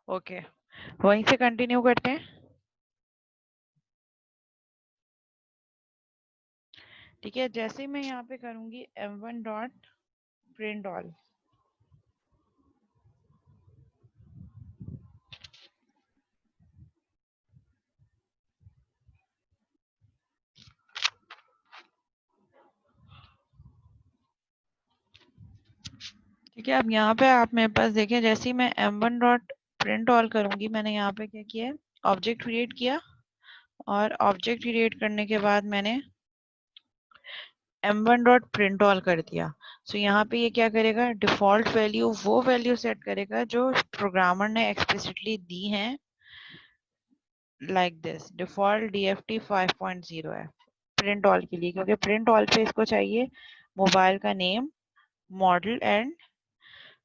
Okay, वहीं से continue करते हैं। ठीक है, जैसे ही मैं यहाँ पे करूंगी m1 डॉट प्रिंट ऑल, ठीक है। अब यहाँ पे आप मेरे पास देखें, जैसे ही मैं m1 डॉट प्रिंट ऑल करूंगी, मैंने यहाँ पे क्या किया है, ऑब्जेक्ट क्रिएट किया, और ऑब्जेक्ट क्रिएट करने के बाद मैंने m1 डॉट प्रिंट ऑल कर दिया। सो यहाँ पे ये क्या करेगा, डिफॉल्ट वैल्यू वो वैल्यू सेट करेगा जो प्रोग्रामर ने एक्सप्लिसिटली दी हैं, लाइक दिस डिफॉल्ट DFT 5.0 है प्रिंट ऑल के लिए, क्योंकि प्रिंट ऑल पे इसको चाहिए मोबाइल का नेम, मॉडल एंड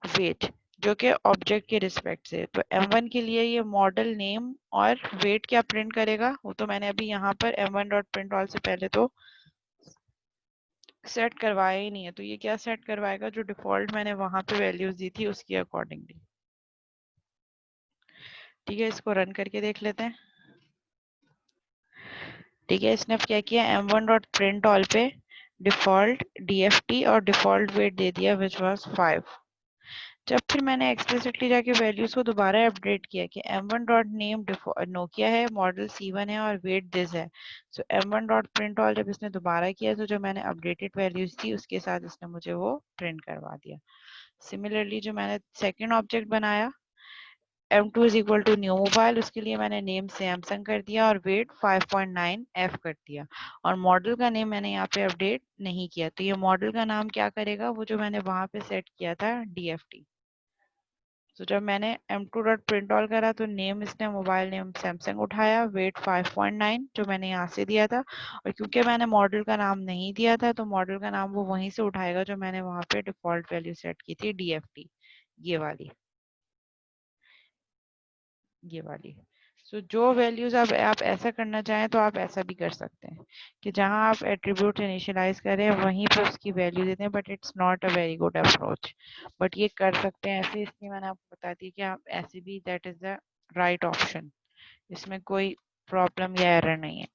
वेट, जो कि ऑब्जेक्ट के रिस्पेक्ट से। तो m1 के लिए ये मॉडल, नेम और वेट क्या प्रिंट करेगा, वो तो मैंने अभी यहाँ पर m1 डॉट प्रिंट ऑल से पहले तो सेट करवाया ही नहीं है। तो ये क्या सेट करवाएगा, जो डिफॉल्ट मैंने वहां पे वैल्यूज दी थी उसकी अकॉर्डिंगली। ठीक है, इसको रन करके देख लेते हैं। ठीक है, इसने अब क्या किया, m1 डॉट प्रिंट ऑल पे डिफॉल्ट DFT और डिफॉल्ट वेट दे दिया विच वाज 5। जब फिर मैंने एक्सप्लिसिटली जाके वैल्यूज को दोबारा अपडेट किया कि m1 डॉट नेम नोकिया है, मॉडल C1 है और वेट दिस है, सो m1 डॉट प्रिंट ऑल जब इसने दोबारा किया तो जो मैंने अपडेटेड वैल्यूज थी उसके साथ इसने मुझे वो प्रिंट करवा दिया। सिमिलरली जो मैंने सेकेंड ऑब्जेक्ट बनाया m2 is equal to new mobile, उसके लिए मैंने नेम सैमसंग कर दिया और वेट 5.9F कर दिया, और मॉडल का नेम मैंने यहाँ पे अपडेट नहीं किया। तो ये मॉडल का नाम क्या करेगा, वो जो मैंने वहां पे सेट किया था DFT। तो जब मैंने m2 डॉट प्रिंट ऑल करा तो नेम इसने मोबाइल नेम सैमसंग उठाया, वेट 5.9 जो मैंने यहाँ से दिया था, और क्योंकि मैंने मॉडल का नाम नहीं दिया था तो मॉडल का नाम वो वहीं से उठाएगा जो मैंने वहां पे डिफॉल्ट वैल्यू सेट की थी DFT, ये वाली, ये वाली। सो जो वैल्यूज आप ऐसा करना चाहें तो आप ऐसा भी कर सकते हैं कि जहां आप एट्रीब्यूट इनिशियलाइज करें वहीं पे उसकी वैल्यू देते हैं, but it's not a very good approach. But ये कर सकते हैं ऐसे, इसलिए मैंने आपको बता दी कि आप ऐसे भी, that is the right option, इसमें कोई प्रॉब्लम या एरर नहीं है।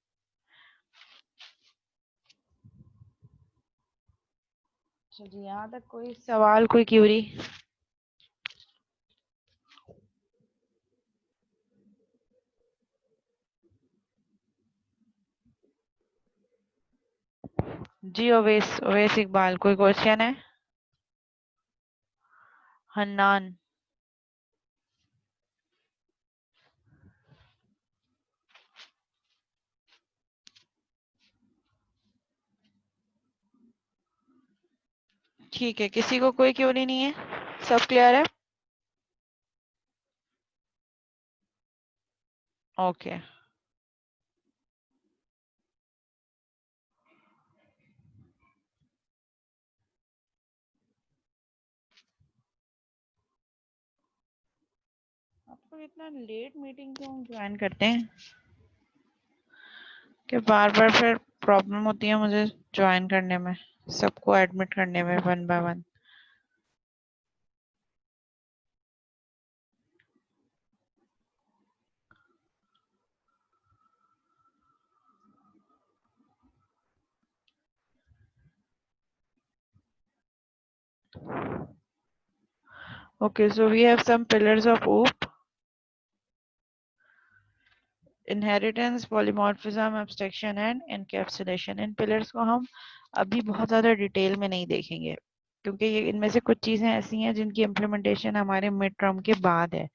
चलिए, यहाँ तक कोई सवाल, कोई क्यूरी? जी ओवैस, ओवैस इकबाल, कोई क्वेश्चन है? हन्नान? ठीक है, किसी को कोई क्यूरी नहीं है, सब क्लियर है? ओके। आपको इतना लेट मीटिंग क्यों ज्वाइन करते हैं कि बार बार फिर प्रॉब्लम होती है मुझे ज्वाइन करने में, सबको एडमिट करने में one by one. Okay, so we have some pillars of OOP: inheritance, polymorphism, abstraction and encapsulation. इन पिलर्स को हम अभी बहुत ज़्यादा डिटेल में नहीं देखेंगे, क्योंकि ये इनमें से कुछ चीज़ें ऐसी हैं जिनकी इम्प्लीमेंटेशन हमारे मिड टर्म के बाद है।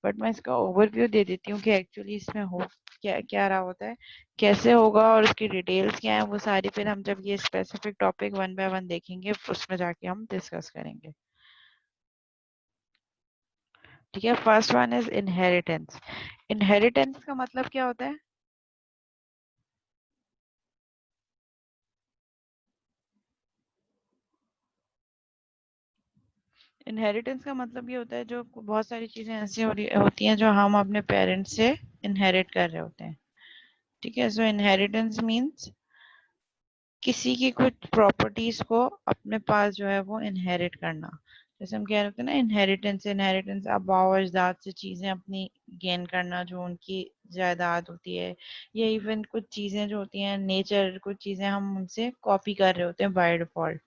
बट मैं इसका ओवरव्यू दे देती हूँ कि एक्चुअली इसमें हो क्या क्या रहा होता है, कैसे होगा और उसकी डिटेल्स क्या है, वो सारी फिर हम जब ये specific topic one by one देखेंगे उसमें जाके हम डिस्कस करेंगे। ठीक है, first one is inheritance. Inheritance का मतलब क्या होता है? इनहेरिटेंस का मतलब ये होता है, जो बहुत सारी चीजें ऐसी होती हैं जो हम अपने पेरेंट्स से इनहेरिट कर रहे होते हैं। ठीक है, सो इनहेरिटेंस मींस किसी की कुछ प्रॉपर्टीज को अपने पास जो है वो इनहेरिट करना। जैसे हम कह रहे थे ना इनहेरिटेंस, इनहेरिटेंस आबाओ अजदाद से चीज़ें अपनी गेन करना जो उनकी जायदाद होती है, या इवन कुछ चीज़ें जो होती हैं नेचर, कुछ चीज़ें हम उनसे कॉपी कर रहे होते हैं बाय डिफॉल्ट।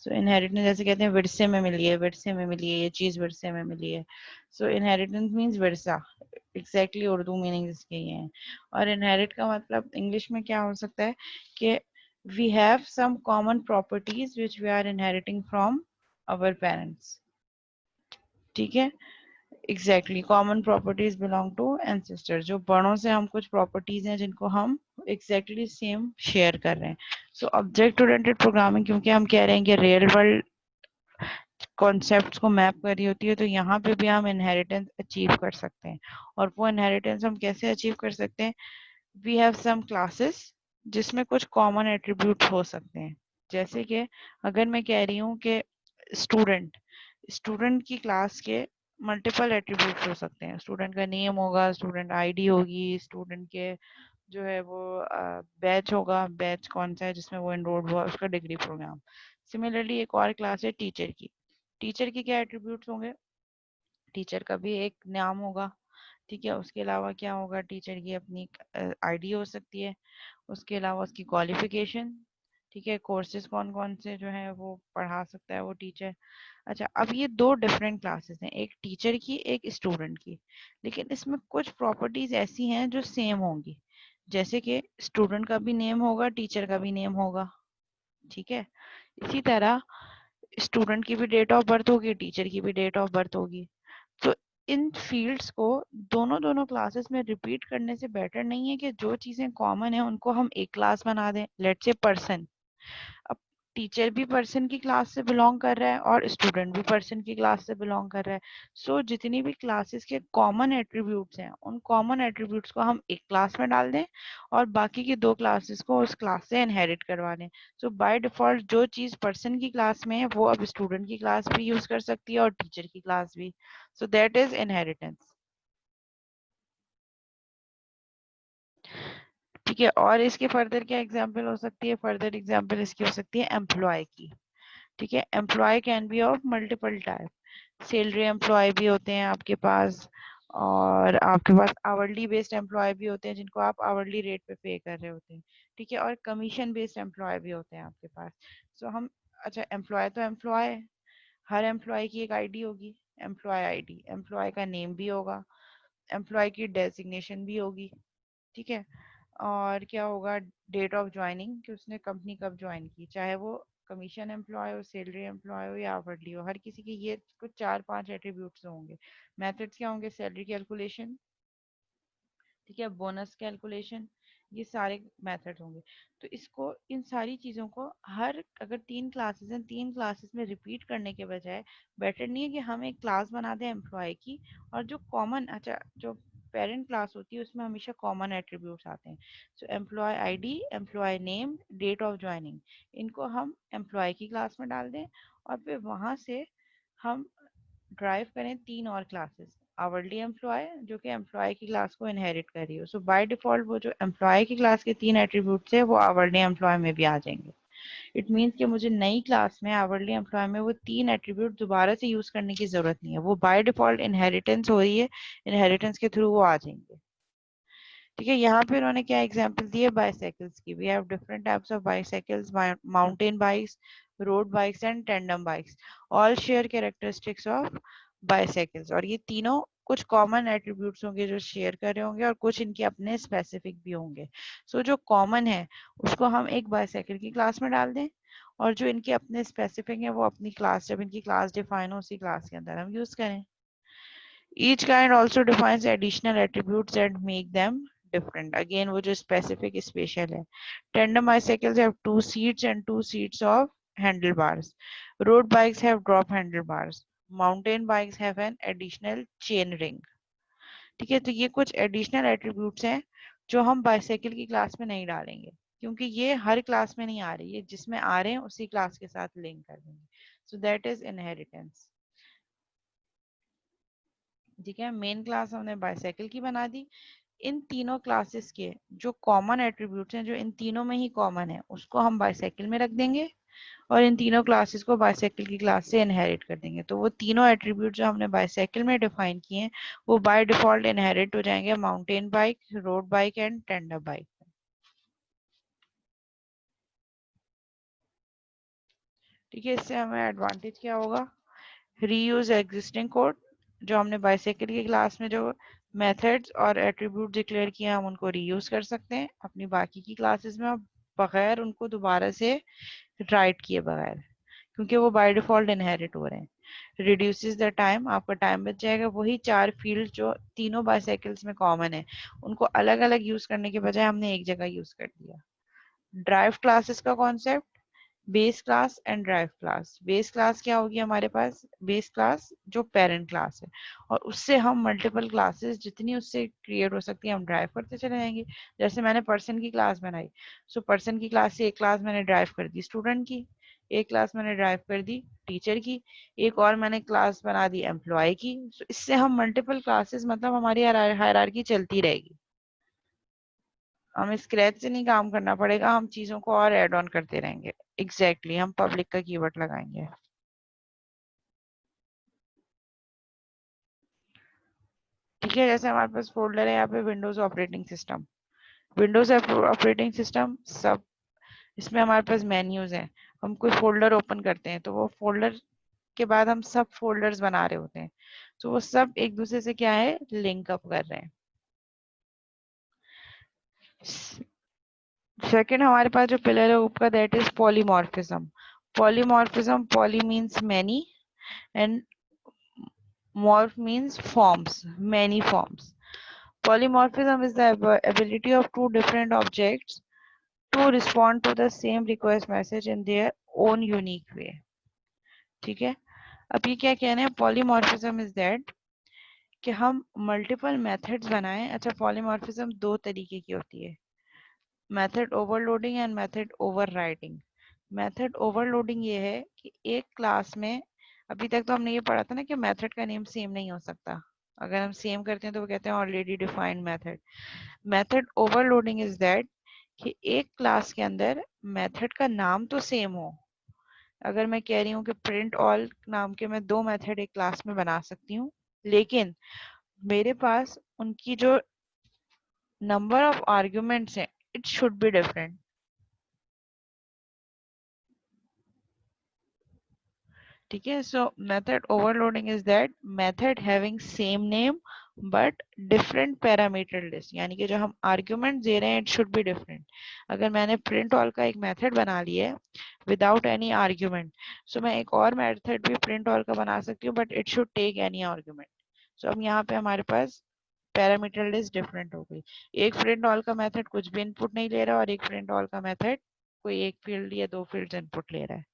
सो इनहेरिटेंस जैसे कहते हैं विरसे में मिली है, विरसे में मिली है, ये चीज़ विरसे में मिली है। सो इनहेरिटेंस मीन्स विरसा, एग्जैक्टली उर्दू मीनिंग इसके ये हैं। और इनहेरिट का मतलब इंग्लिश में क्या हो सकता है कि we have some common properties which we are inheriting from our parents. ठीक है, exactly common properties belong to ancestor, जो बड़ों से हम कुछ प्रॉपर्टीज हैं जिनको हम एग्जैक्टली सेम शेयर कर रहे हैं। सो ऑब्जेक्ट ओरिएंटेड प्रोग्रामिंग क्योंकि हम कह रहे हैं कि रियल वर्ल्ड कॉन्सेप्ट्स को मैप कर रही होती है, तो यहाँ पे भी हम इनहेरिटेंस अचीव कर सकते हैं। और वो इनहेरिटेंस हम कैसे अचीव कर सकते हैं? वी हैव सम क्लासेस जिसमें कुछ कॉमन एट्रीब्यूट्स हो सकते हैं। जैसे कि अगर मैं कह रही हूँ कि स्टूडेंट, स्टूडेंट की क्लास के मल्टीपल एट्रीब्यूट्स हो सकते हैं। स्टूडेंट का नेम होगा, स्टूडेंट आईडी होगी, स्टूडेंट के जो है वो बैच होगा, बैच कौन सा है जिसमें वो एनरोल्ड हुआ, उसका डिग्री प्रोग्राम। सिमिलरली एक और क्लास है टीचर की, टीचर के क्या एट्रीब्यूट्स होंगे? टीचर का भी एक नाम होगा, ठीक है। उसके अलावा क्या होगा? टीचर की अपनी आईडी हो सकती है, उसके अलावा उसकी क्वालिफिकेशन, ठीक है, कोर्सेज कौन कौन से जो है वो पढ़ा सकता है वो टीचर। अच्छा, अब ये दो डिफरेंट क्लासेस हैं, एक टीचर की एक स्टूडेंट की, लेकिन इसमें कुछ प्रॉपर्टीज ऐसी हैं जो सेम होंगी। जैसे कि स्टूडेंट का भी नेम होगा, टीचर का भी नेम होगा, ठीक है। इसी तरह स्टूडेंट की भी डेट ऑफ बर्थ होगी, टीचर की भी डेट ऑफ बर्थ होगी। तो इन फील्ड्स को दोनों दोनों क्लासेस में रिपीट करने से बेटर नहीं है कि जो चीजें कॉमन है उनको हम एक क्लास बना दें। लेट्स से पर्सन, अब टीचर भी पर्सन की क्लास से बिलोंग कर रहा है और स्टूडेंट भी पर्सन की क्लास से बिलोंग कर रहा है। सो जितनी भी क्लासेस के कॉमन एट्रीब्यूट्स हैं उन कॉमन एट्रीब्यूट्स को हम एक क्लास में डाल दें और बाकी की दो क्लासेस को उस क्लास से इनहेरिट करवा दें। सो बाय डिफॉल्ट जो चीज़ पर्सन की क्लास में है वो अब स्टूडेंट की क्लास भी यूज कर सकती है और टीचर की क्लास भी। So that is inheritance. ठीक है, और इसके फर्दर क्या एग्जाम्पल हो सकती है? फर्दर एग्जाम्पल इसकी हो सकती है एम्प्लॉय की। ठीक है, employ can be of multiple type. Salary employ भी होते हैं आपके पास, और आपके पास आवरली बेस्ड एम्प्लॉय भी होते हैं जिनको आप आवरली रेट पे पे कर रहे होते हैं। ठीक है, और कमीशन बेस्ड एम्प्लॉय भी होते हैं आपके पास। सो हम, अच्छा एम्प्लॉय तो एम्प्लॉय है, हर एम्प्लॉय की एक आईडी होगी, एम्प्लॉय आईडी, एम्प्लॉय का नेम भी होगा, एम्प्लॉय की डेजिग्नेशन भी होगी, ठीक है। और क्या होगा? डेट ऑफ ज्वाइनिंग, कि उसने कंपनी कब ज्वाइन की, चाहे वो कमीशन एम्प्लॉय हो, सैलरी एम्प्लॉय हो या आवरली हो, हर किसी के ये कुछ 4-5 एट्रीब्यूट्स होंगे। मेथड्स क्या होंगे? सैलरी कैलकुलेशन, ठीक है, बोनस कैलकुलेशन, ये सारे मेथड होंगे। तो इसको, इन सारी चीज़ों को हर, अगर 3 क्लासेस हैं, 3 क्लासेस में रिपीट करने के बजाय बेटर नहीं है कि हम एक क्लास बना दें एम्प्लॉय की, और जो कॉमन, अच्छा जो पेरेंट क्लास होती है उसमें हमेशा कॉमन एट्रीब्यूट्स आते हैं। So employee ID, employee name, date of joining, इनको हम एम्प्लॉय की क्लास में डाल दें और फिर वहाँ से हम ड्राइव करें 3 और क्लासेस। आवरली एम्प्लॉय जो कि एम्प्लॉय की क्लास को इनहेरिट कर रही हो, सो बाय डिफॉल्ट वो जो एम्प्लॉय की क्लास के 3 एट्रीब्यूट्स है वो आवरली एम्प्लॉय में भी आ जाएंगे। इट मीन्स कि मुझे नई क्लास में आवरली एम्प्लॉय में वो 3 एट्रीब्यूट दोबारा से यूज करने की जरूरत नहीं है, वो बाय डिफॉल्ट इनहेरिटेंस हो रही है, इनहेरिटेंस के थ्रू वो आ जाएंगे। ठीक है, यहाँ पे उन्होंने क्या एग्जांपल दिए? बाइसाइकिल्स की। We have different types of bicycles, mountain bikes, road bikes and tandem bikes, all share characteristics of bicycles. और ये तीनों कुछ कॉमन एट्रीब्यूट्स होंगे जो शेयर कर रहे होंगे और कुछ इनके अपने स्पेसिफिक भी होंगे। सो जो कॉमन है उसको हम एक बाइसाइकिल की क्लास में डाल दें, और जो इनके अपने स्पेसिफिक है वो अपनी क्लास, जब इनकी क्लास डिफाइन हो उसी क्लास के अंदर हम यूज करें। Each kind also defines additional attributes that make them different. Again, वो जो specific special है. Tandem bicycles have 2 seats and 2 seats of handlebars. Road bikes have drop handlebars. Mountain bikes have an additional chain ring. ठीक है, तो ये कुछ additional attributes हैं जो हम बाइसाइकिल की क्लास में नहीं डालेंगे, क्योंकि ये हर क्लास में नहीं आ रही है, जिसमें आ रहे हैं उसी क्लास के साथ लिंक कर देंगे। So that is inheritance. ठीक है, मेन क्लास हमने बाइसाइकिल की बना दी। इन तीनों क्लासेस के जो कॉमन एट्रीब्यूट्स हैं, जो इन तीनों में ही कॉमन है, उसको हम बाइसाइकिल में रख देंगे। और इन तीनों क्लासेस को बाइसाइकिल की क्लास से इनहेरिट कर देंगे। तो वो तीनों एट्रीब्यूट जो हमने बाइसाइकिल में डिफाइन किए हैं वो बाय डिफॉल्ट इनहेरिट हो जाएंगे mountain bike, road bike and tender bike. ठीक है, इससे हमें एडवांटेज क्या होगा, रीयूज एग्जिस्टिंग कोड, जो हमने बाइसाइकिल की क्लास में जो मेथड्स और एट्रीब्यूट डिक्लेयर किए हम उनको रीयूज कर सकते हैं अपनी बाकी की क्लासेस में, बगैर उनको दोबारा से राइट किए बगैर, क्योंकि वो बाय डिफॉल्ट इनहेरिट हो रहे हैं। रिड्यूसेस द टाइम, आपका टाइम बच जाएगा। वही 4 फील्ड जो तीनों बाइसाइकिल्स में कॉमन है उनको अलग अलग यूज करने के बजाय हमने एक जगह यूज कर दिया। ड्राइव क्लासेस का concept, base class and drive class. Base class क्या होगी हमारे पास, बेस क्लास जो पेरेंट क्लास है, और उससे हम मल्टीपल क्लासेस जितनी उससे क्रिएट हो सकती है हम ड्राइव करते चले जाएंगे। जैसे मैंने पर्सन की क्लास बनाई, सो पर्सन की क्लास से एक क्लास मैंने ड्राइव कर दी स्टूडेंट की, एक क्लास मैंने ड्राइव कर दी टीचर की, एक और मैंने क्लास बना दी एम्प्लॉय की। सो इससे हम मल्टीपल क्लासेस, मतलब हमारी हायरार्की चलती रहेगी, हमें स्क्रैच से नहीं काम करना पड़ेगा, हम चीजों को और ऐड ऑन करते रहेंगे। एग्जैक्टली हम पब्लिक का कीवर्ड लगाएंगे। ठीक है, जैसे हमारे पास फोल्डर है यहाँ पे Windows operating system, Windows operating system सब, इसमें हमारे पास मेन्यूज हैं। हम कोई फोल्डर ओपन करते हैं तो वो फोल्डर के बाद हम सब फोल्डर्स बना रहे होते हैं, तो वो सब एक दूसरे से क्या है, लिंक अप कर रहे हैं। सेकंड हमारे पास जो पिलर है ऊपर, that is polymorphism. Polymorphism, poly means many and morph means forms, many forms. Polymorphism is the ability of two different objects to respond to the same request message in their own unique way. ठीक है, अब ये क्या कहना है, polymorphism is that कि हम multiple methods बनाएं। अच्छा, पॉलीमॉर्फिज्म दो तरीके की होती है, method overloading and method overriding. Method overloading ये है कि एक क्लास में, अभी तक तो हमने ये पढ़ा था ना कि मेथड का नेम सेम नहीं हो सकता, अगर हम सेम करते हैं तो वो कहते हैं already defined method. Method overloading is that कि एक क्लास के अंदर मेथड का नाम तो सेम हो। अगर मैं कह रही हूँ कि प्रिंट ऑल नाम के मैं दो मेथड एक क्लास में बना सकती हूँ, लेकिन मेरे पास उनकी जो नंबर ऑफ आर्ग्यूमेंट्स हैं इट शुड बी डिफरेंट। ठीक है, सो method overloading is that method having same name but different parameter list, यानी कि जो हम आर्ग्यूमेंट दे रहे हैं इट शुड बी डिफरेंट। अगर मैंने प्रिंट ऑल का एक मेथड बना लिया है विदाउट एनी आर्ग्यूमेंट, सो मैं एक और मेथड भी प्रिंट ऑल का बना सकती हूँ but it should take any argument. So अब यहाँ पे हमारे पास पैरामीटर लिस्ट डिफरेंट हो गई। एक प्रिंट ऑल का मेथड कुछ भी इनपुट नहीं ले रहा और एक प्रिंट ऑल का मेथड कोई एक फील्ड या दो फील्ड इनपुट ले रहा है।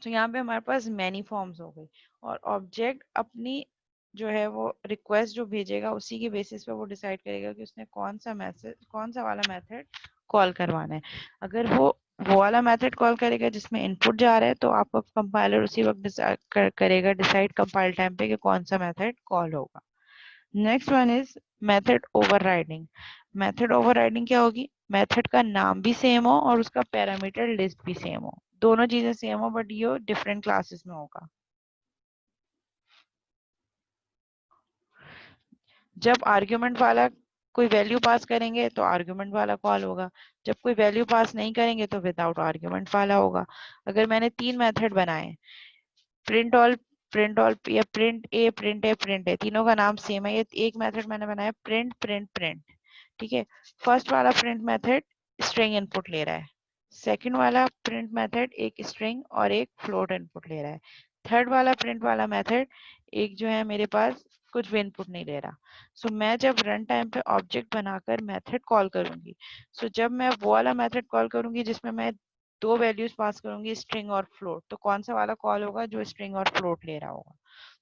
तो यहाँ पे हमारे पास मैनी फॉर्म्स हो गई, और ऑब्जेक्ट अपनी जो है वो रिक्वेस्ट जो भेजेगा उसी के बेसिस पे वो डिसाइड करेगा कि उसने कौन सा मैसेज, कौन सा वाला मेथड कॉल करवाना है। अगर वो वाला मेथड कॉल करेगा जिसमें इनपुट जा रहा है तो आपका कंपाइलर उसी वक्त करेगा डिसाइड कंपाइल टाइम पे कि कौन सा मेथड कॉल होगा। Next one is method overriding. Method overriding क्या होगी, मेथड का नाम भी सेम हो और उसका पैरामीटर लिस्ट भी सेम हो, दोनों चीजें सेम हो बट ये डिफरेंट क्लासेस में होगा। जब आर्ग्यूमेंट वाला कोई वैल्यू पास करेंगे तो आर्ग्यूमेंट वाला कॉल होगा, जब कोई वैल्यू पास नहीं करेंगे तो विदाउट आर्ग्यूमेंट वाला होगा। अगर मैंने तीन मेथड बनाए, प्रिंट ऑल, प्रिंट ऑल या प्रिंट ए, प्रिंट ए, प्रिंट ए, तीनों का नाम सेम है, ये एक मेथड मैंने बनाया प्रिंट प्रिंट प्रिंट। ठीक है, फर्स्ट वाला प्रिंट मेथड स्ट्रिंग इनपुट ले रहा है, सेकंड वाला प्रिंट मेथड एक स्ट्रिंग और एक फ्लोट इनपुट ले रहा है, थर्ड वाला प्रिंट वाला मेथड एक जो है मेरे पास कुछ भी इनपुट नहीं ले रहा। सो मैं जब रन टाइम पे ऑब्जेक्ट बनाकर मेथड कॉल करूंगी, सो जब मैं वो वाला मेथड कॉल करूंगी जिसमें मैं दो वैल्यूज पास करूंगी स्ट्रिंग और फ्लोट, तो कौन सा वाला कॉल होगा, जो स्ट्रिंग और फ्लोट ले रहा होगा।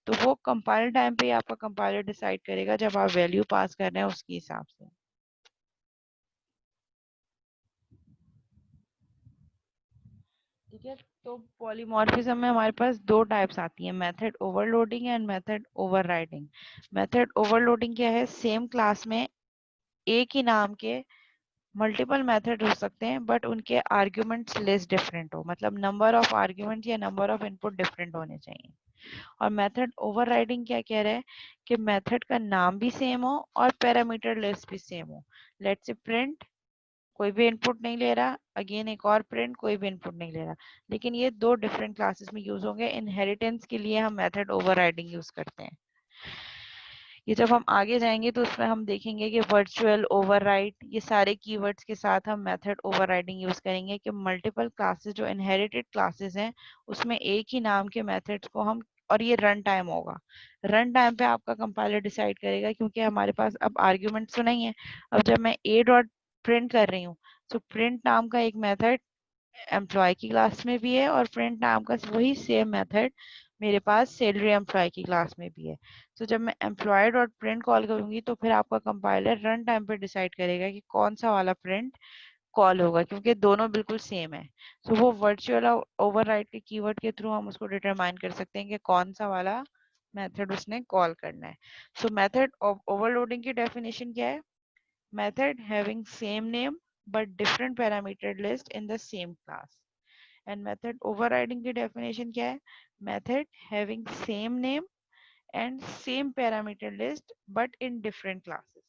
तो वो कंपाइल टाइम पे आपका कंपाइलर डिसाइड करेगा जब आप वैल्यू पास कर रहे हैं उसके हिसाब से। ठीक है, तो पॉलीमॉर्फिज्म में हमारे पास दो टाइप्स आती हैं, method overloading and method overriding. Method overloading क्या है, सेम क्लास में एक ही नाम के मल्टीपल मेथड हो सकते हैं बट उनके आर्ग्यूमेंट्स लिस्ट डिफरेंट हो, मतलब नंबर ऑफ आर्ग्यूमेंट या नंबर ऑफ इनपुट डिफरेंट होने चाहिए। और मेथड ओवरराइडिंग क्या कह रहा है कि मेथड का नाम भी सेम हो और पैरामीटर लिस्ट भी सेम हो। लेट्स से प्रिंट कोई भी इनपुट नहीं ले रहा, अगेन एक और प्रिंट कोई भी इनपुट नहीं ले रहा, लेकिन ये दो डिफरेंट क्लासेस में यूज होंगे। इनहेरिटेंस के लिए हम मेथड ओवरराइडिंग यूज करते हैं। ये जब हम आगे जाएंगे तो उसमें हम देखेंगे कि वर्चुअल ओवरराइड, ये सारे कीवर्ड्स के साथ हम मेथड ओवरराइडिंग यूज करेंगे कि मल्टीपल क्लासेस जो इनहेरिटेड क्लासेस हैं उसमें एक ही नाम के मेथड्स को हम, और ये रन टाइम होगा। रन टाइम पे आपका कंपाइलर डिसाइड करेगा क्योंकि हमारे पास अब आर्ग्यूमेंट्स तो नहीं है। अब जब मैं ए डॉट प्रिंट कर रही हूँ तो प्रिंट नाम का एक मेथड एम्प्लॉय की क्लास में भी है और प्रिंट नाम का वही सेम मेथड मेरे पास सैलरी एम्प्लॉय की क्लास में भी है। तो जब मैं एम्प्लॉय डॉट प्रिंट कॉल करूंगी तो फिर आपका कंपाइलर रन टाइम पे डिसाइड करेगा कि कौन सा वाला प्रिंट कॉल होगा, क्योंकि दोनों बिल्कुल सेम है। तो वो वर्चुअल ओवरराइड के कीवर्ड के थ्रू हम उसको डिटरमाइन कर सकते हैं कि कौन सा वाला मेथड उसने कॉल करना है। सो मेथड ओवरलोडिंग की डेफिनेशन क्या है? Method having same name but different parameter list in the same class. And method overriding की definition क्या है? Method having same name and same parameter list but in different classes.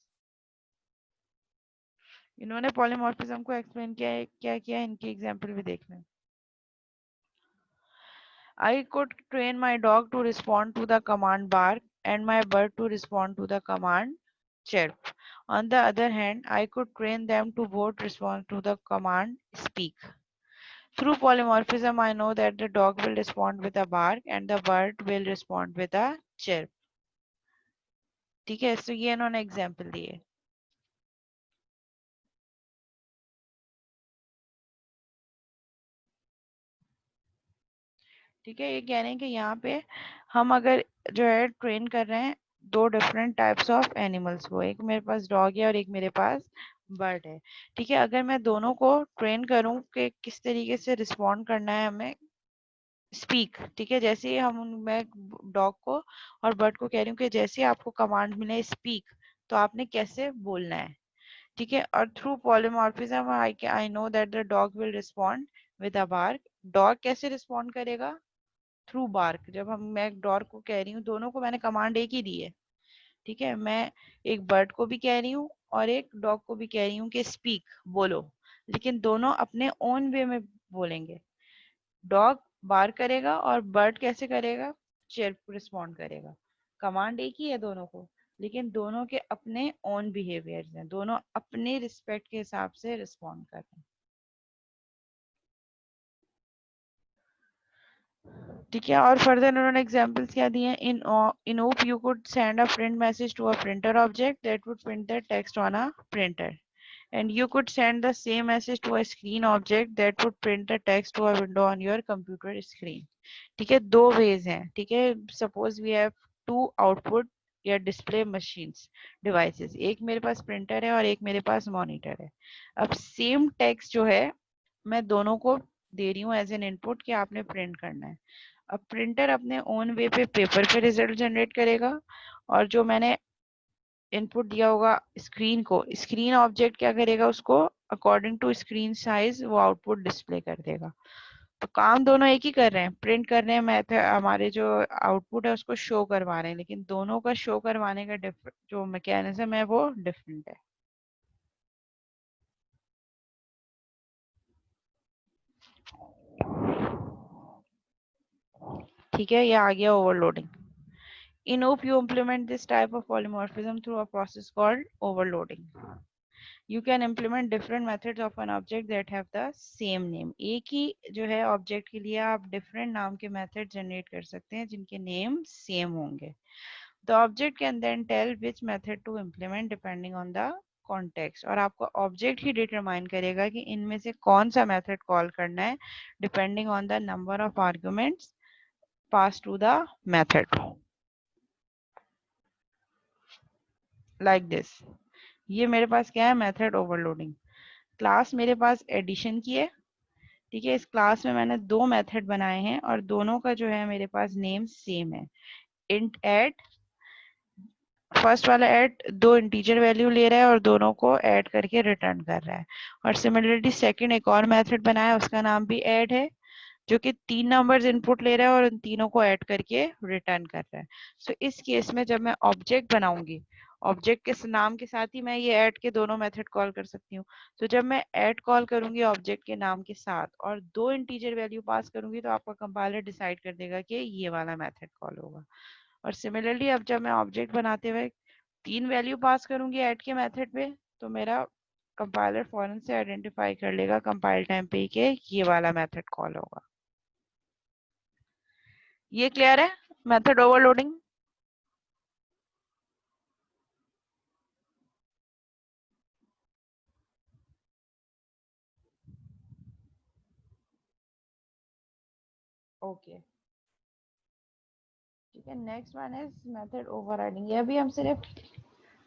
इन्होंने polymorphism को explain किया है, क्या किया है इनकी example भी देख लें। I could train my dog to respond to the command bark and my bird to respond to the command chirp. On the other hand, I could train them to both respond to the command speak. Through polymorphism, I know that the dog will respond with a bark and the bird will respond with a chirp. ठीक है, तो ये इन्होंने example दिए। ठीक है, ये कह रहे हैं कि यहाँ पे हम अगर जो है ट्रेन कर रहे हैं दो डिफरेंट टाइप्स ऑफ एनिमल्स को, एक मेरे पास डॉग है और एक मेरे पास बर्ड है। ठीक है, अगर मैं दोनों को ट्रेन करूं कि किस तरीके से रिस्पॉन्ड करना है हमें स्पीक, ठीक है, जैसे ही मैं डॉग को और बर्ड को कह रही हूँ कि जैसे आपको कमांड मिले स्पीक तो आपने कैसे बोलना है। ठीक है, और through polymorphism I know that the dog will respond with a bark. Dog कैसे रिस्पॉन्ड करेगा? Through bark. जब मैं डॉग को कह रही हूँ, दोनों को मैंने कमांड एक ही दी है। ठीक है, मैं एक बर्ड को भी कह रही हूँ और एक डॉग को भी कह रही हूँ कि स्पीक बोलो, लेकिन दोनों अपने ओन वे में बोलेंगे। डॉग बार करेगा और बर्ड कैसे करेगा? चिर्प रिस्पॉन्ड करेगा। कमांड एक ही है दोनों को, लेकिन दोनों के अपने ओन बिहेवियर्स हैं, दोनों अपने रिस्पेक्ट के हिसाब से रिस्पॉन्ड कर रहे हैं। ठीक है, और फर्दर उन्होंने एग्जांपल्स क्या दिए हैं? In OOP you could send a print message to a printer object that would print the text on a printer, and you could send the same message to a screen object that would print the text to a window on your computer screen. ठीक है, दो veg हैं। ठीक है, suppose we have to output या display machines devices, एक मेरे पास printer है और एक मेरे पास मॉनिटर है। अब सेम टेक्स्ट जो है मैं दोनों को दे रही हूँ एज एन इनपुट कि आपने प्रिंट करना है। अब प्रिंटर अपने ओन वे पे पेपर पे रिजल्ट जनरेट करेगा और जो मैंने इनपुट दिया होगा स्क्रीन को, स्क्रीन ऑब्जेक्ट क्या करेगा? उसको अकॉर्डिंग टू स्क्रीन साइज वो आउटपुट डिस्प्ले कर देगा। तो काम दोनों एक ही कर रहे हैं, प्रिंट कर रहे हैं, मैथ हमारे जो आउटपुट है उसको शो करवा रहे हैं, लेकिन दोनों का शो करवाने का जो मैकेनिज्म है वो डिफरेंट है। ठीक है, ये आ गया overloading. In OOP, you implement this type of polymorphism through a process called overloading. You can implement different methods of an object that have the same name. एक ही जो है ऑब्जेक्ट के लिए आप डिफरेंट नाम के मेथड जनरेट कर सकते हैं जिनके नेम सेम होंगे। The object can then tell which method to implement depending on the context, और आपका ऑब्जेक्ट ही डिटरमाइन करेगा कि इनमें से कौन सा मेथड कॉल करना है depending on the number of arguments pass to the method. Like this, ये मेरे पास क्या है? Method overloading. क्लास मेरे पास एडिशन की है। ठीक है, इस क्लास में मैंने दो मेथड बनाए हैं और दोनों का जो है मेरे पास नेम सेम है। इंट ऐड फर्स्ट वाला ऐड दो इंटीजर वैल्यू ले रहा है और दोनों को ऐड करके रिटर्न कर रहा है। और सिमिलरली सेकंड एक और मेथड बनाया, उसका नाम भी ऐड है, जो कि 3 नंबर्स इनपुट ले रहा है और उन तीनों को ऐड करके रिटर्न कर रहा है। सो इस केस में जब मैं ऑब्जेक्ट बनाऊंगी, ऑब्जेक्ट के नाम के साथ ही मैं ये ऐड के दोनों मेथड कॉल कर सकती हूँ। तो जब मैं ऐड कॉल करूंगी ऑब्जेक्ट के नाम के साथ और दो इंटीजर वैल्यू पास करूंगी, तो आपका कंपाइलर डिसाइड कर देगा कि ये वाला मेथड कॉल होगा। और सिमिलरली अब जब मैं ऑब्जेक्ट बनाते हुए 3 वैल्यू पास करूंगी ऐड के मेथड पे, तो मेरा कंपाइलर फौरन से आइडेंटिफाई कर लेगा कंपाइल टाइम पे कि ये वाला मेथड कॉल होगा। ये क्लियर है मेथड ओवरलोडिंग? ओके, ठीक है। Next one is method overriding. ये अभी हम सिर्फ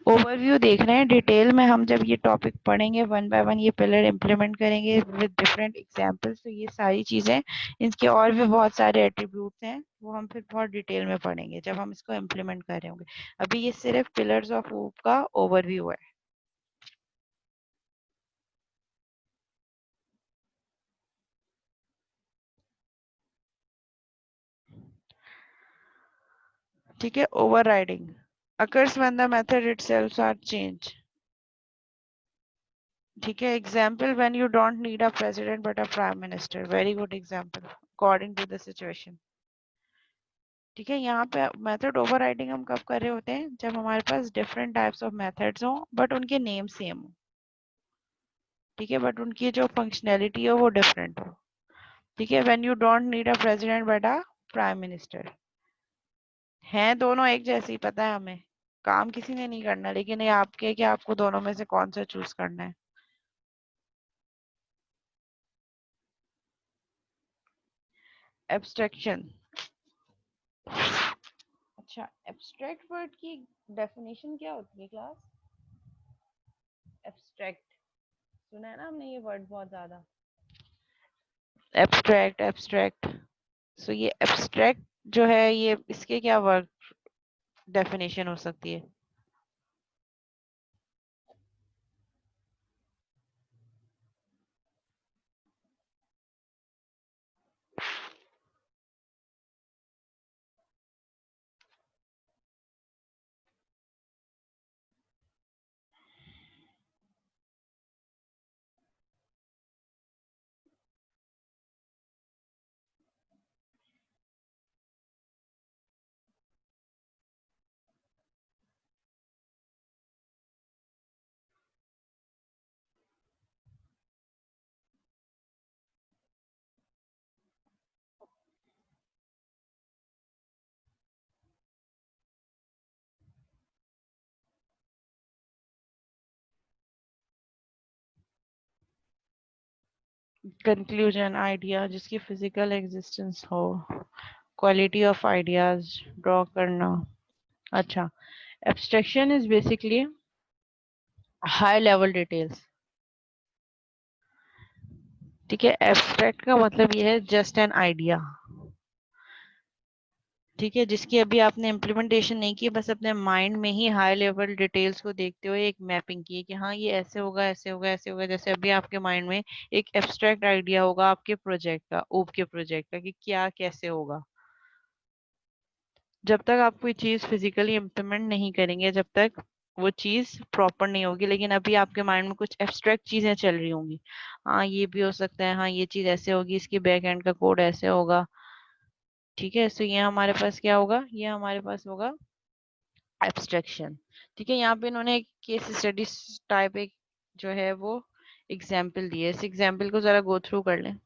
ओवरव्यू देख रहे हैं, डिटेल में हम जब ये टॉपिक पढ़ेंगे वन बाय वन ये पिलर इम्प्लीमेंट करेंगे विद डिफरेंट एग्जांपल्स, तो ये सारी चीजें, इनके और भी बहुत सारे एट्रीब्यूट्स हैं, वो हम फिर बहुत डिटेल में पढ़ेंगे जब हम इसको इम्प्लीमेंट कर रहे होंगे। अभी ये सिर्फ पिलर्स ऑफ ऊप का ओवरव्यू है। ठीक है, overriding occurs when the method itself are changed। ठीक है, example when you don't need a president but a prime minister, very good example according to the situation. ठीक है, यहाँ पे मेथड ओवरराइडिंग हम कब कर रहे होते हैं, जब हमारे पास डिफरेंट टाइप्स ऑफ मेथड्स हो बट उनके नेम सेम हो। ठीक है, बट उनकी जो फंक्शनैलिटी हो वो डिफरेंट हो। ठीक है, when you don't need a president but a prime minister, हैं दोनों एक जैसे ही, पता है हमें, काम किसी ने नहीं करना, लेकिन ये आपके कि आपको दोनों में से कौन सा चूज करना है। एब्स्ट्रैक्शन। अच्छा, एब्स्ट्रैक्ट वर्ड की डेफिनेशन क्या होती है क्लास? एब्स्ट्रैक्ट, सुना है ना हमने ये वर्ड बहुत ज्यादा, एब्स्ट्रैक्ट एब्स्ट्रैक्ट। सो ये एब्स्ट्रैक्ट जो है, ये इसके क्या वर्ड डेफिनेशन हो सकती है? कंक्लूजन, आइडिया जिसकी फिजिकल एग्जिस्टेंस हो, क्वालिटी ऑफ आइडियाज ड्रॉ करना। अच्छा, abstraction is basically high level details. ठीक है, एब्स्ट्रैक्ट का मतलब ये है जस्ट एन आइडिया। ठीक है, जिसकी अभी आपने इम्प्लीमेंटेशन नहीं की, बस अपने माइंड में ही हाई लेवल डिटेल्स को देखते हुए एक मैपिंग की है कि हाँ ये ऐसे होगा ऐसे होगा ऐसे होगा। जैसे अभी आपके माइंड में एक एब्स्ट्रैक्ट आइडिया होगा आपके प्रोजेक्ट का, ऊप के प्रोजेक्ट का, कि क्या कैसे होगा। जब तक आप कोई चीज फिजिकली इम्प्लीमेंट नहीं करेंगे, जब तक वो चीज प्रॉपर नहीं होगी, लेकिन अभी आपके माइंड में कुछ एब्स्ट्रैक्ट चीजें चल रही होंगी, हाँ ये भी हो सकता है, हाँ ये चीज ऐसे होगी, इसकी बैक एंड का कोड ऐसे होगा। ठीक है, तो ये हमारे पास क्या होगा, ये हमारे पास होगा एब्स्ट्रैक्शन। ठीक है, यहाँ पे इन्होंने एक केस स्टडी टाइप एक जो है वो एग्जाम्पल दिए, इस एग्जाम्पल को जरा गो थ्रू कर लें।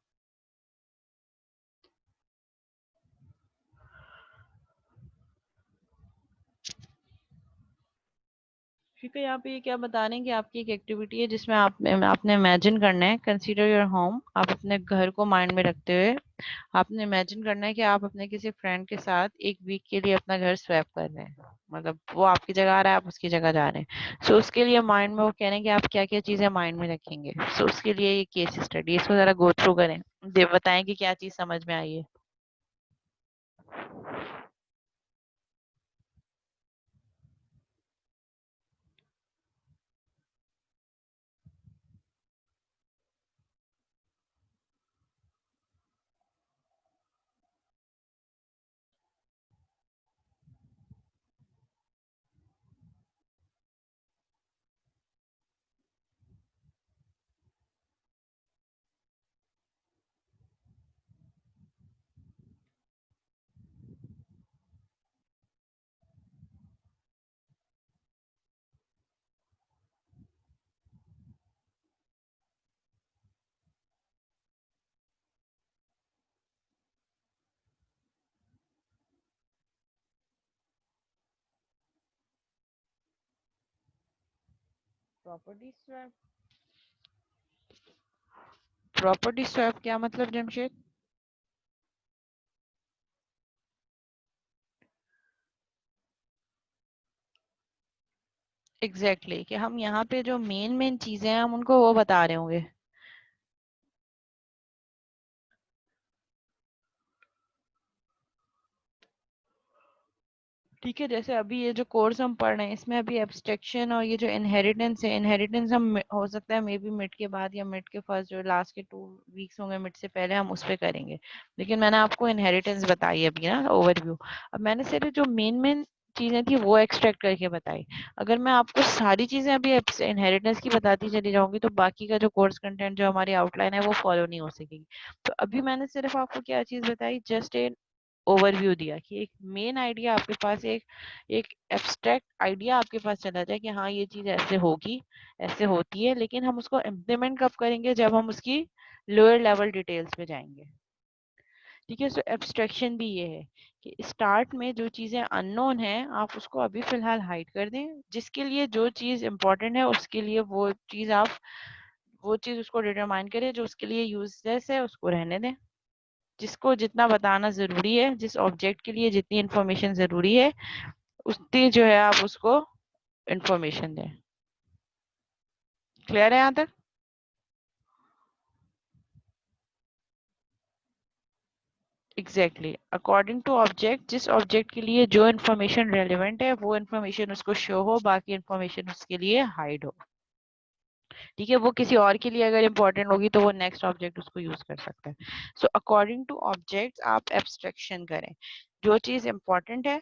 ठीक है, यहाँ पे ये क्या बता रहे हैं कि आपकी एक एक्टिविटी है जिसमें आपने इमेजिन करना है, कंसीडर योर होम। आप अपने घर को माइंड में रखते हुए आपने इमेजिन करना है कि आप अपने किसी फ्रेंड के साथ एक वीक के लिए अपना घर स्वैप कर रहे हैं, मतलब वो आपकी जगह आ रहा है, आप उसकी जगह जा रहे हैं। सो उसके लिए माइंड में वो कह रहे हैं कि आप क्या क्या चीजें माइंड में रखेंगे। सो उसके लिए ये केस स्टडी, इसको जरा गो थ्रू करें, बताएं कि क्या चीज समझ में आई है। प्रॉपर्टी स्वैप, प्रॉपर्टी स्वैप क्या मतलब जमशेद? एग्जैक्टली exactly, कि हम यहाँ पे जो मेन मेन चीजें हैं हम उनको वो बता रहे होंगे। ठीक है, जैसे अभी ये जो कोर्स हम पढ़ रहे हैं इसमें अभी एब्स्ट्रैक्शन और ये जो इनहेरिटेंस है, इनहेरिटेंस हम हो सकता है मे बी मिड के बाद या मिड के फर्स्ट जो लास्ट के 2 वीक्स होंगे मिड से पहले हम उस पर करेंगे। लेकिन मैंने आपको इनहेरिटेंस बताई अभी ना, ओवरव्यू। अब मैंने सिर्फ जो मेन मेन चीजें थी वो एक्सट्रैक्ट करके बताई। अगर मैं आपको सारी चीजें अभी इनहेरिटेंस की बताती चली जाऊंगी तो बाकी का जो कोर्स कंटेंट जो हमारी आउटलाइन है वो फॉलो नहीं हो सकेगी। तो अभी मैंने सिर्फ आपको क्या चीज बताई, जस्ट ए ओवरव्यू दिया कि एक मेन आइडिया आपके पास, एक एक एब्स्ट्रैक्ट आइडिया आपके पास चला जाए कि हाँ ये चीज ऐसे होगी, ऐसे होती है, लेकिन हम उसको इम्प्लीमेंट कब करेंगे, जब हम उसकी लोअर लेवल डिटेल्स पे जाएंगे। ठीक है, सो एब्स्ट्रैक्शन भी ये है कि स्टार्ट में जो चीजें अननोन है आप उसको अभी फिलहाल हाइड कर दें, जिसके लिए जो चीज इंपॉर्टेंट है उसके लिए वो चीज उसको डिटरमाइन करें, जो उसके लिए यूजलेस है उसको रहने दें। जिसको जितना बताना जरूरी है, जिस ऑब्जेक्ट के लिए जितनी इंफॉर्मेशन जरूरी है उतनी जो है आप उसको इंफॉर्मेशन दें। क्लियर है यहाँ तक? एग्जैक्टली, अकॉर्डिंग टू ऑब्जेक्ट, जिस ऑब्जेक्ट के लिए जो इन्फॉर्मेशन रेलिवेंट है वो इन्फॉर्मेशन उसको शो हो, बाकी इन्फॉर्मेशन उसके लिए हाइड हो। ठीक है, वो किसी और के लिए अगर इम्पोर्टेंट होगी तो वो नेक्स्ट ऑब्जेक्ट उसको यूज कर सकता है। सो अकॉर्डिंग टू ऑब्जेक्ट आप एब्स्ट्रैक्शन करें, जो चीज इंपॉर्टेंट है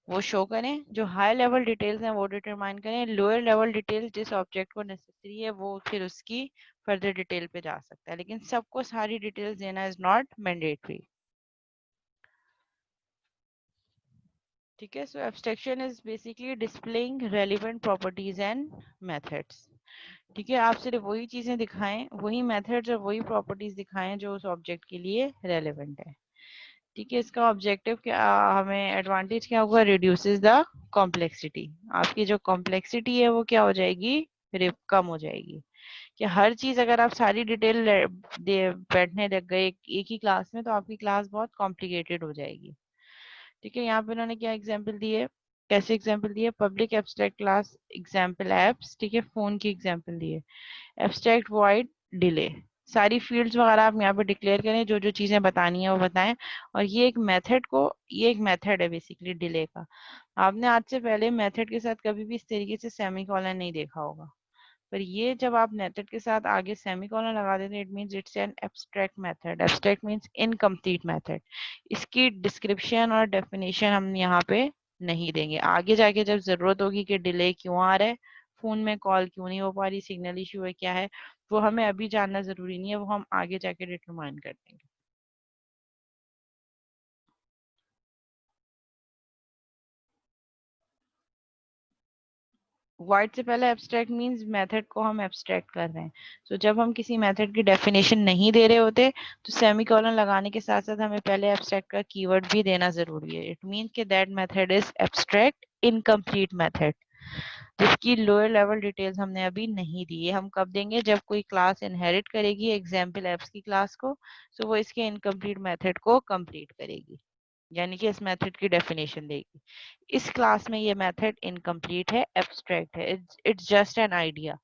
वो शो करें, जो हाई लेवल डिटेल्स हैं वो डिटरमाइन करें, लोअर लेवल डिटेल्स जिस ऑब्जेक्ट को नेसेसरी है वो फिर उसकी फर्दर डिटेल पे जा सकता है, लेकिन सबको सारी डिटेल्स देना इज नॉट मैंडेटरी। ठीक है, so abstraction is basically displaying relevant properties and methods. ठीक है, आप सिर्फ वही चीजें दिखाएं, वही मेथड्स और वही प्रॉपर्टीज दिखाएं जो उस ऑब्जेक्ट के लिए रेलिवेंट है। ठीक है, इसका ऑब्जेक्टिव क्या, हमें एडवांटेज क्या होगा, रिड्यूसेस द कॉम्प्लेक्सिटी। आपकी जो कॉम्प्लेक्सिटी है वो क्या हो जाएगी, कम हो जाएगी। कि हर चीज अगर आप सारी डिटेल बैठने लग गए एक ही क्लास में तो आपकी क्लास बहुत कॉम्प्लिकेटेड हो जाएगी। ठीक है, यहाँ पे उन्होंने क्या एग्जाम्पल दिए, कैसे एग्जाम्पल दिए, public abstract class example apps. ठीक है, फोन की एग्जाम्पल दिए, एब्स्ट्रैक्ट वॉइड डिले, सारी फील्ड्स वगैरह आप यहाँ पे डिक्लेयर करें, जो जो चीजें बतानी है वो बताएं। और ये एक मेथड है बेसिकली डिले का। आपने आज से पहले मेथड के साथ कभी भी इस तरीके से सेमी कॉलन नहीं देखा होगा, पर ये जब आप मेथड के साथ आगे सेमीकोलन लगा देते हैं it means it's an abstract method. Abstract means incomplete method. इसकी डिस्क्रिप्शन और डेफिनेशन हम यहाँ पे नहीं देंगे, आगे जाके जब जरूरत होगी कि डिले क्यों आ रहा है, फोन में कॉल क्यों नहीं हो पा रही, सिग्नल इशू है क्या है, वो हमें अभी जानना जरूरी नहीं है, वो हम आगे जाके डिटरमाइन कर देंगे। वाइड से पहले एब्स्ट्रैक्ट मींस मेथड को हम एब्स्ट्रैक्ट कर रहे हैं। तो जब हम किसी मेथड की डेफिनेशन नहीं दे रहे होते तो सेमीकोलन लगाने के साथ साथ हमें पहले एब्स्ट्रैक्ट का कीवर्ड भी देना जरूरी है। इट मींस कि that method is abstract incomplete method, जिसकी लोअर लेवल डिटेल्स हमने अभी नहीं दी है। हम कब देंगे, जब कोई क्लास इनहेरिट करेगी एग्जाम्पल एप्स की क्लास को, तो वो इसके इनकम्प्लीट मेथड को कंप्लीट करेगी, यानी कि इस मेथड की डेफिनेशन देगी। इस क्लास में ये मेथड इनकम्प्लीट है, एब्स्ट्रैक्ट है, इट्स जस्ट एन आइडिया।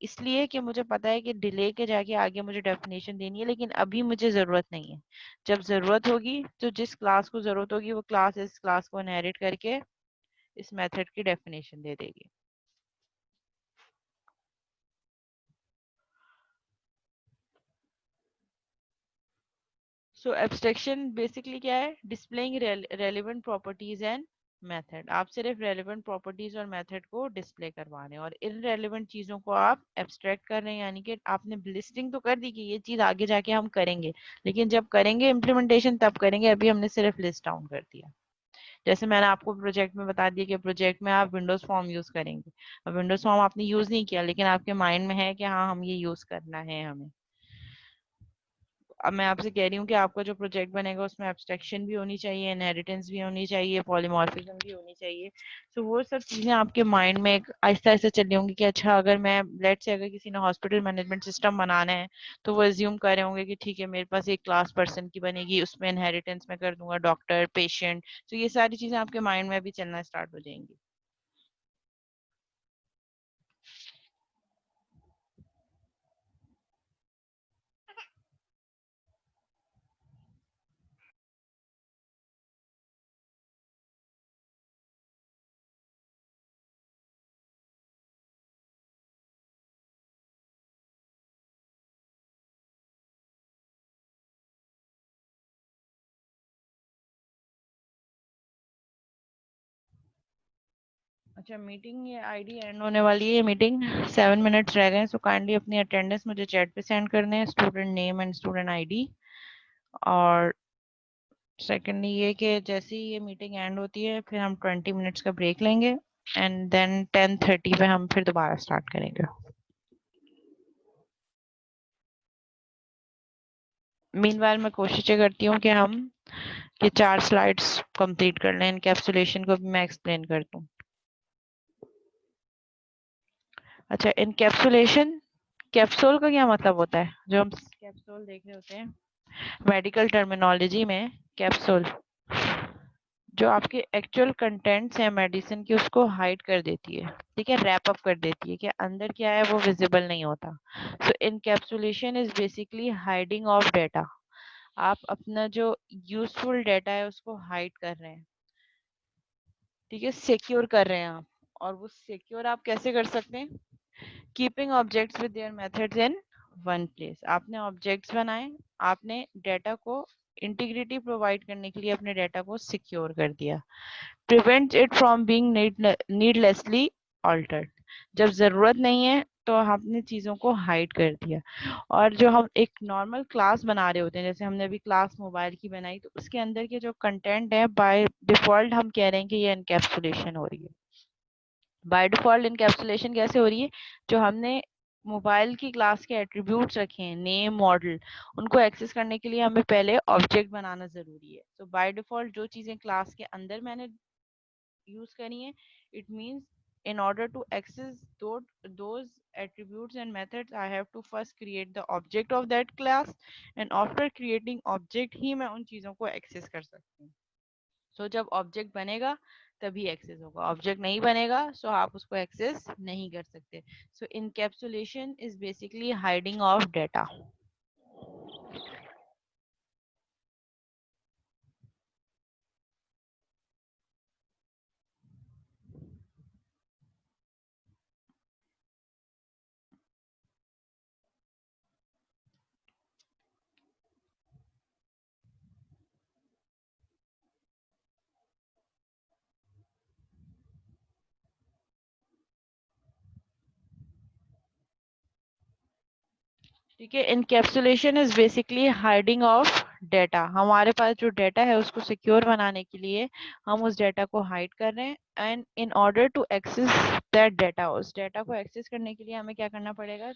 इसलिए कि मुझे पता है कि डिले के जाके आगे मुझे डेफिनेशन देनी है, लेकिन अभी मुझे जरूरत नहीं है। जब जरूरत होगी तो जिस क्लास को जरूरत होगी वो क्लास इस क्लास को इनहेरिट करके इस मेथड की डेफिनेशन दे देगी। सो एब्स्ट्रैक्शन बेसिकली क्या है, displaying relevant properties and method. आप सिर्फ रेलिवेंट प्रॉपर्टीज और मेथड को डिस्प्ले करवा रहे हैं और इनरेलिवेंट चीजों को आप एब्स्ट्रैक्ट कर रहे हैं, यानी कि आपने लिस्टिंग तो कर दी कि ये चीज आगे जाके हम करेंगे, लेकिन जब करेंगे इम्प्लीमेंटेशन तब करेंगे, अभी हमने सिर्फ लिस्ट डाउन कर दिया। जैसे मैंने आपको प्रोजेक्ट में बता दिया कि प्रोजेक्ट में आप विंडोज फॉर्म यूज करेंगे, अब विंडोज फॉर्म आपने यूज नहीं किया लेकिन आपके माइंड में है कि हाँ हम ये यूज करना है हमें, अब मैं आपसे कह रही हूँ कि आपका जो प्रोजेक्ट बनेगा उसमें एब्स्ट्रैक्शन भी होनी चाहिए, इनहेरिटेंस भी होनी चाहिए, पॉलीमॉर्फिज्म भी होनी चाहिए। तो वो सब चीजें आपके माइंड में एक आहिस्ता आहिस्ता चल रही होंगी कि अच्छा अगर मैं लेट से अगर किसी ने हॉस्पिटल मैनेजमेंट सिस्टम बनाना है तो वो एज्यूम कर रहे होंगे कि ठीक है मेरे पास एक क्लास पर्सन की बनेगी, उसमें इनहेरिटेंस में कर दूंगा डॉक्टर पेशेंट। तो ये सारी चीजें आपके माइंड में भी चलना स्टार्ट हो जाएंगी। अच्छा मीटिंग ये आईडी एंड होने वाली है, मीटिंग 7 मिनट्स रह गए हैं, सो काइंडली अपनी अटेंडेंस मुझे चैट पे सेंड करने हैं, student name and student ID. और सेकेंडली ये कि जैसे ही ये मीटिंग एंड होती है फिर हम 20 मिनट्स का ब्रेक लेंगे एंड देन 10:30 पे हम फिर दोबारा स्टार्ट करेंगे। मीनवाइल मैं कोशिश ये करती हूँ कि हम ये 4 स्लाइड्स कंप्लीट कर लें, इनकैप्सुलेशन को भी मैं एक्सप्लेन कर दूँ। अच्छा इनकैप्सुलेशन, कैप्सूल का क्या मतलब होता है? जो हम कैप्सूल देख रहे होते हैं मेडिकल टर्मिनोलॉजी में, कैप्सूल जो आपके एक्चुअल कंटेंट्स हैं मेडिसिन की उसको हाइड कर देती है, ठीक है, रैप अप कर देती है कि अंदर क्या है वो विजिबल नहीं होता। So encapsulation is basically hiding of data. आप अपना जो यूजफुल डेटा है उसको हाइड कर रहे हैं, ठीक है, सिक्योर कर रहे हैं आप। और वो सिक्योर आप कैसे कर सकते हैं? Keeping objects with their methods in one place. आपने ऑब्जेक्ट्स बनाए, आपने डेटा को इंटीग्रिटी प्रोवाइड करने के लिए अपने डेटा को सिक्योर कर दिया। Prevents it from being needlessly altered. जब जरूरत नहीं है तो हमने चीजों को हाइड कर दिया। और जो हम एक नॉर्मल क्लास बना रहे होते हैं, जैसे हमने अभी क्लास मोबाइल की बनाई, तो उसके अंदर के जो कंटेंट है बाय डिफॉल्ट हम कह रहे हैं कि ये एनकैप्सुलेशन हो रही है। बाय डिफॉल्ट इनकैप्सुलेशन कैसे हो रही है? जो हमने मोबाइल की क्लास के एट्रीब्यूट्स रखे हैं, नेम मॉडल, उनको एक्सेस करने के लिए हमें पहले ऑब्जेक्ट बनाना जरूरी है। तो बाय डिफॉल्ट जो चीजें क्लास के अंदर मैंने यूज करी हैं, it means in order to access those attributes and methods I have to first create the object of that class, and after creating object ही मैं उन चीजों को एक्सेस कर सकती हूँ। सो जब ऑब्जेक्ट बनेगा तभी एक्सेस होगा, ऑब्जेक्ट नहीं बनेगा सो आप उसको एक्सेस नहीं कर सकते। So encapsulation is basically hiding of data. ठीक है, encapsulation is basically hiding of data. हमारे पास जो डेटा है उसको सिक्योर बनाने के लिए हम उस डेटा को हाइड कर रहे हैं, and in order to access that data, उस डेटा को एक्सेस करने के लिए हमें क्या करना पड़ेगा?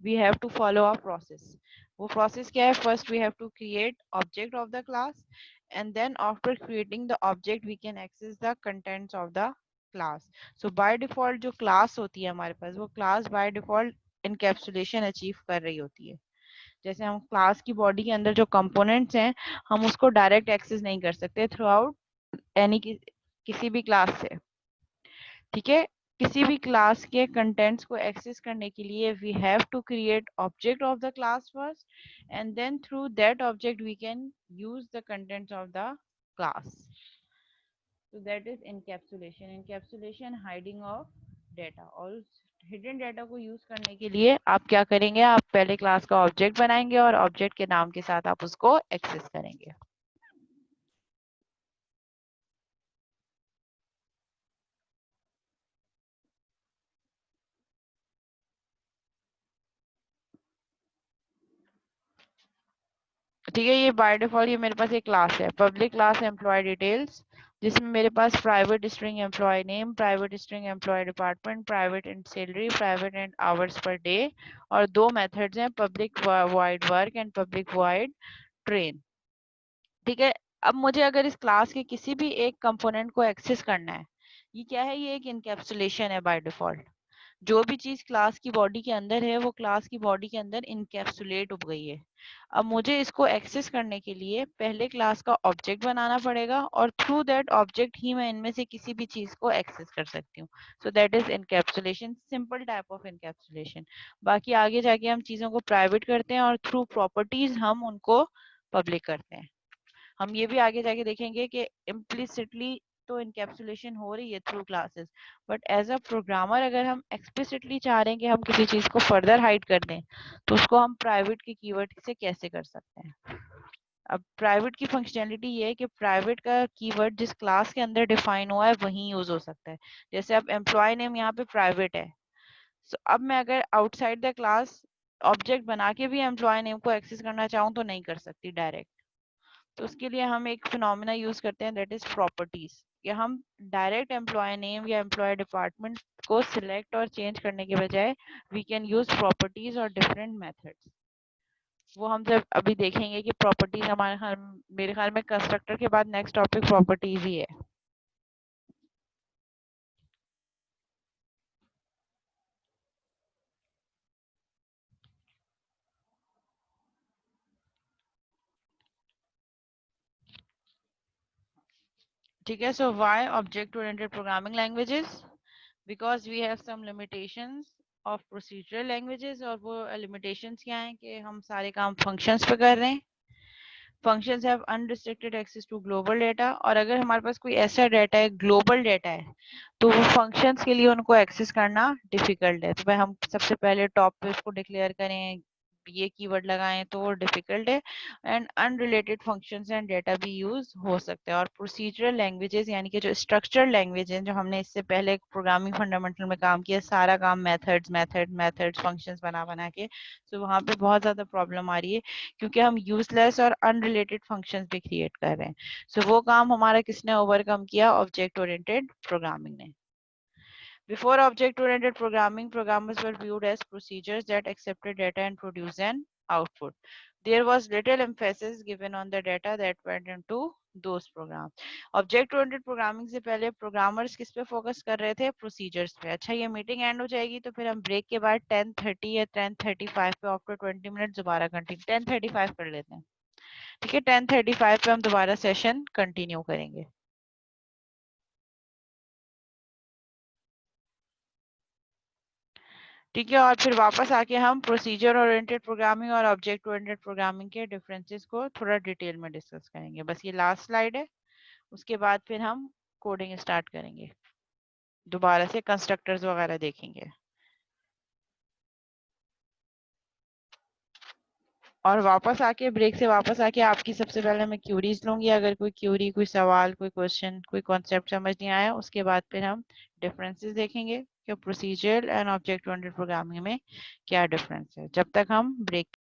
We have to follow a process. वो प्रोसेस क्या है? First we have to create object of the class, and then after creating the object we can access the contents of the class. So by default जो class होती है हमारे पास, वो class by default encapsulation achieve कर रही होती है। जैसे हम क्लास की बॉडी के अंदर जो कंपोनेंट्स हैं हम उसको डायरेक्ट एक्सेस नहीं कर सकते थ्रू आउट एनी किसी भी क्लास से, ठीक है। किसी भी क्लास के कंटेंट्स को एक्सेस करने के लिए we have to create object of the class first, and then through that object we can use the contents of the class. तो that is encapsulation. Encapsulation hiding of data. और hidden data को use करने के लिए आप क्या करेंगे? आप पहले क्लास का ऑब्जेक्ट बनाएंगे और ऑब्जेक्ट के नाम के साथ आप उसको एक्सेस करेंगे। ठीक है, ये बाय डिफॉल्ट ये मेरे पास एक क्लास है, पब्लिक क्लास एम्प्लॉय डिटेल्स। जिसमें मेरे पास private string employee name, private string employee department, private int salary, private int hours per day, और दो मेथड्स हैं, public void work and public void train. ठीक है, अब मुझे अगर इस क्लास के किसी भी एक कंपोनेंट को एक्सेस करना है, ये क्या है, ये एक इनकैप्सुलेशन है बाय डिफॉल्ट। जो भी चीज क्लास की बॉडी के अंदर है वो क्लास की बॉडी के अंदर इनकैप्सुलेट हो गई है। अब मुझे इसको एक्सेस करने के लिए पहले क्लास का ऑब्जेक्ट बनाना पड़ेगा और थ्रू दैट ऑब्जेक्ट ही मैं इनमें से किसी भी चीज को एक्सेस कर सकती हूँ। So that is encapsulation, simple type of encapsulation. बाकी आगे जाके हम चीजों को प्राइवेट करते हैं और थ्रू प्रॉपर्टीज हम उनको पब्लिक करते हैं। हम ये भी आगे जाके देखेंगे कि इम्प्लिसिटली तो इनकैप्सुलेशन हो रही है through classes, but as a programmer अगर हम एक्सप्लिसिटली चाह रहे हैं कि हम किसी चीज को फर्दर हाइड कर दें तो उसको हम प्राइवेट के कीवर्ड से कैसे कर सकते हैं। अब प्राइवेट की फंक्शनैलिटी ये है कि प्राइवेट का कीवर्ड जिस क्लास के अंदर डिफाइन हुआ है वही यूज हो सकता है। जैसे अब एम्प्लॉय नेम यहाँ पे प्राइवेट है, सो अब मैं अगर आउटसाइड द क्लास ऑब्जेक्ट बना के भी एम्प्लॉय नेम को एक्सेस करना चाहूँ तो नहीं कर सकती डायरेक्ट। तो उसके लिए हम एक फिनोमिना यूज करते हैं, दैट इज प्रॉपर्टीज। या हम डायरेक्ट एम्प्लॉय नेम या एम्प्लॉय डिपार्टमेंट को सिलेक्ट और चेंज करने के बजाय वी कैन यूज प्रॉपर्टीज और डिफरेंट मेथड्स। वो हम जब अभी देखेंगे कि प्रॉपर्टीज हमारे मेरे ख्याल में कंस्ट्रक्टर के बाद नेक्स्ट टॉपिक प्रॉपर्टीज ही है। ठीक है, so why object oriented programming languages? Because we have some limitations of procedural languages, और वो लिमिटेशंस क्या हैं कि हम सारे काम फंक्शंस पे कर रहे हैं। Functions have unrestricted access to global data, और अगर हमारे पास कोई ऐसा डेटा है, ग्लोबल डेटा है, तो वो फंक्शंस के लिए उनको एक्सेस करना डिफिकल्ट है। तो भाई हम सबसे पहले टॉप पे उसको डिक्लेयर करें, ये कीवर्ड लगाएं तो वो डिफिकल्ट है। And unrelated functions and data भी यूज हो सकते हैं। और प्रोसीजरल लैंग्वेजेस यानी कि जो स्ट्रक्चरल लैंग्वेज है, जो हमने इससे पहले प्रोग्रामिंग फंडामेंटल में काम किया, सारा काम मेथड्स फंक्शंस बना बना के, तो वहाँ पे बहुत ज्यादा प्रॉब्लम आ रही है क्योंकि हम यूजलेस और अनरिलेटेड फंक्शंस भी क्रिएट कर रहे हैं। सो वो काम हमारा किसने ओवरकम किया? ऑब्जेक्ट ओरिएंटेड प्रोग्रामिंग ने। Before object-oriented programming, programmers were viewed as procedures that accepted data and produced an output. There was little emphasis given on the data that went into those programs. Object-oriented programming से पहले programmers किस पे focus कर रहे थे? Procedures पे। अच्छा, ये meeting end हो जाएगी तो फिर हम break के बाद 10:30 या 10:35 पे after 20 minutes दोबारा continue 10:35 कर लेते हैं। ठीक है, 10:35 पे हम दोबारा session continue करेंगे। ठीक है, और फिर वापस आके हम प्रोसीजर ओरिएंटेड प्रोग्रामिंग और ऑब्जेक्ट ओरिएंटेड प्रोग्रामिंग के डिफरेंसेस को थोड़ा डिटेल में डिस्कस करेंगे। बस ये लास्ट स्लाइड है, उसके बाद फिर हम कोडिंग स्टार्ट करेंगे, दोबारा से कंस्ट्रक्टर्स वगैरह देखेंगे। और वापस आके ब्रेक से वापस आके आपकी सबसे पहले मैं क्यूरीज लूंगी, अगर कोई क्यूरी, कोई सवाल, कोई क्वेश्चन, कोई कॉन्सेप्ट समझ नहीं आया, उसके बाद फिर हम डिफरेंसेस देखेंगे कि procedure and object oriented programming में क्या डिफरेंस है, जब तक हम ब्रेक